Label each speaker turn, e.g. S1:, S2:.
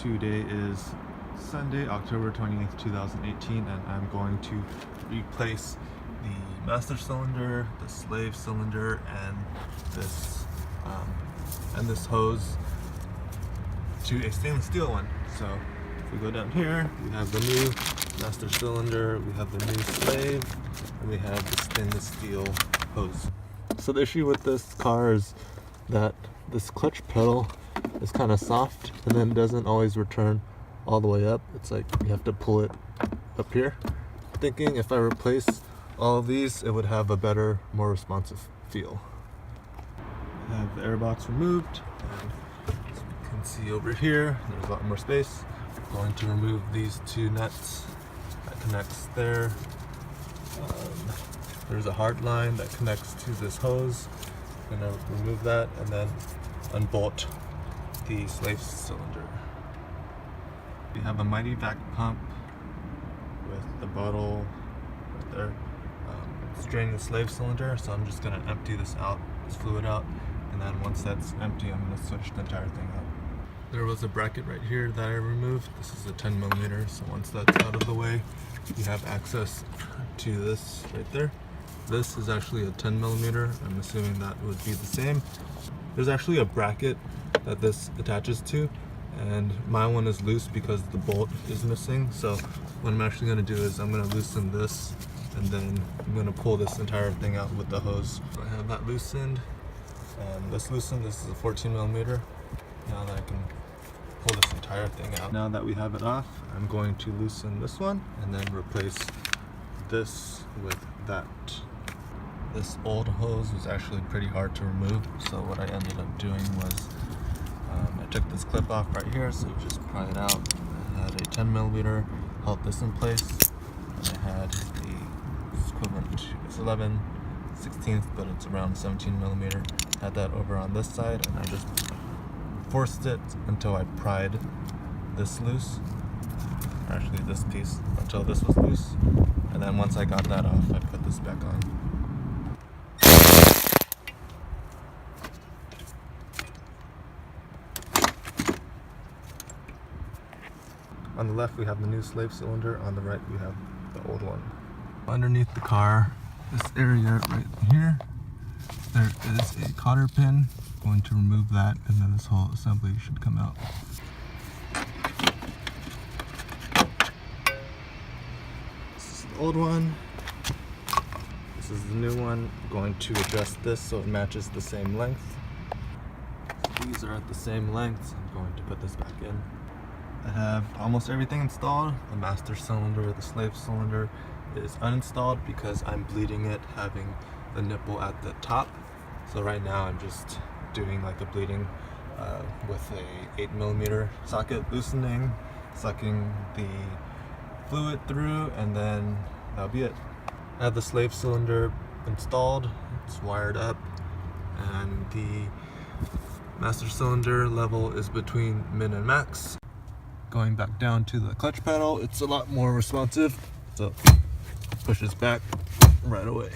S1: Today is Sunday, October 28th, 2018, and I'm going to replace the master cylinder, the slave cylinder, and this hose to a stainless steel one. So if we go down here, we have the new master cylinder, we have the new slave, and we have the stainless steel hose. So the issue with this car is that this clutch pedal is kind of soft and then doesn't always return all the way up. It's like you have to pull it up here. Thinking if I replace all of these, it would have a better, more responsive feel. I have the air box removed, and as you can see over here, there's a lot more space. I'm going to remove these two nuts that connects there. There's a hard line that connects to this hose. I'm going to remove that and then unbolt the slave cylinder. We have a mighty vac pump with the bottle right there. It's draining the slave cylinder, so I'm just going to empty this fluid out, and then once that's empty, I'm going to switch the entire thing out. There was a bracket right here that I removed. This is a 10mm, so once that's out of the way, you have access to this right there. This is actually a 10mm. I'm assuming that would be the same. There's actually a bracket that this attaches to, and my one is loose because the bolt is missing. So what I'm actually going to do is I'm going to loosen this, and then I'm going to pull this entire thing out with the hose. So I have that loosened, and this loosened. This is a 14mm. Now that I can pull this entire thing out. Now that we have it off, I'm going to loosen this one and then replace this with that. This old hose was actually pretty hard to remove, so what I ended up doing was I took this clip off right here, so you just pry it out. I had a 10mm, held this in place, and I had the equivalent to, it's 11/16, but it's around 17mm. Had that over on this side, and I just forced it until I pried this loose, or actually this piece, until this was loose, and then once I got that off, I put this back on. On the left we have the new slave cylinder, on the right we have the old one. Underneath the car, this area right here, there is a cotter pin. I'm going to remove that, and then this whole assembly should come out. This is the old one. This is the new one. I'm going to adjust this so it matches the same length. So these are at the same length. I'm going to put this back in. I have almost everything installed. The master cylinder, the slave cylinder is uninstalled because I'm bleeding it, having the nipple at the top. So right now I'm just doing like a bleeding with a 8mm socket, loosening, sucking the fluid through, and then that'll be it. I have the slave cylinder installed, it's wired up, and the master cylinder level is between min and max. Going back down to the clutch pedal, it's a lot more responsive, so pushes back right away.